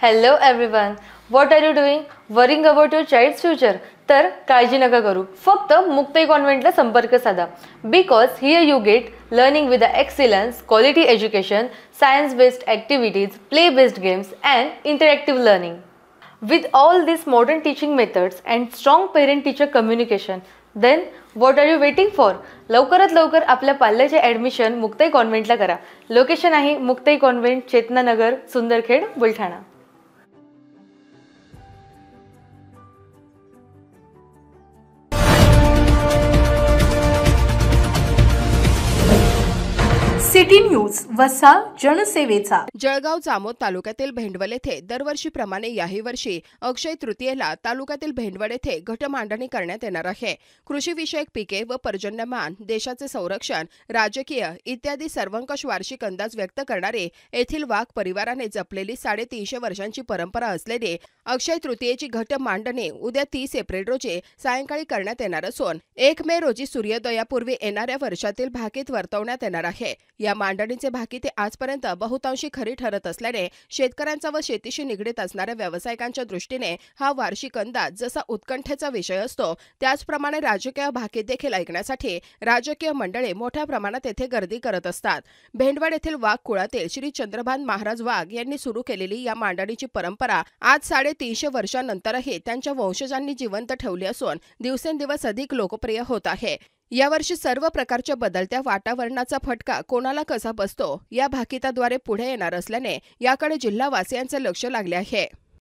Hello everyone. What are you doing? Worrying about your child's future? तर काळजी नका करू. फक्त मुक्ताई कॉन्व्हेंटला संपर्क साधा. Because here you get learning with the excellence, quality education, science-based activities, play-based games and interactive learning. With all these modern teaching methods and strong parent-teacher communication, then what are you waiting for? लवकरात लवकर आपल्या पाल्याचे admission Muktai कॉन्व्हेंटला करा. Location आहे Muktai convent, Chetananagar, Sundarkhed, Buldhana. City news वसा जनसेवेचा. जळगाव जामोद तालुक्यातील भेंडवल येथे दरवर्षीप्रमाणे याही वर्षी अक्षय तृतीयेला तालुक्यातील भेंडवड येथे घटमांडणी करण्यात येणार आहे. कृषी विषयक पिके व पर्जन्यमान, देशाचे संरक्षण, राजकीय इत्यादी सर्वंकष वार्षिक अंदाज व्यक्त करणारे येथील वाघ परिवाराने जपलेली 350 वर्षांची परंपरा असलेली अक्षय तृतीयेची घटमांडणी उद्या 30 एप्रिल रोजी सायंकाळी करण्यात येणार असून 1 मे रोजी सूर्योदयापूर्वी येणाऱ्या वर्षातील भाकीत वर्तवण्यात येणार आहे. या मांडणीचे भाकीते आजपर्यंत बहुतांशी खरी ठरत असल्याने शेतकऱ्यांचा व शेतीशी निगडीत असणाऱ्या व्यावसायिकांच्या दृष्टीने हा वार्षिक अंदाज जसा उत्कंठेचा विषय असतो त्याचप्रमाणे राजकीय भाकीत देखील ऐकण्यासाठी राजकीय मंडळे मोठ्या प्रमाणात येथे गर्दी करत असतात. भेंडवड येथील वाघ कुळातील श्री चंद्रभान महाराज वाघ यांनी सुरू केलेली या मांडणीची परंपरा आज 350 वर्षांनंतरही त्यांच्या वंशजांनी जिवंत ठेवली असून दिवसेंदिवस अधिक लोकप्रिय होत आहे. यावर्षी सर्व प्रकारच्या बदलत्या वातावरणाचा फटका कोणाला कसा बसतो या भाकिताद्वारे पुढे येणार असल्याने याकडे जिल्हावासियांचे लक्ष लागले आहे.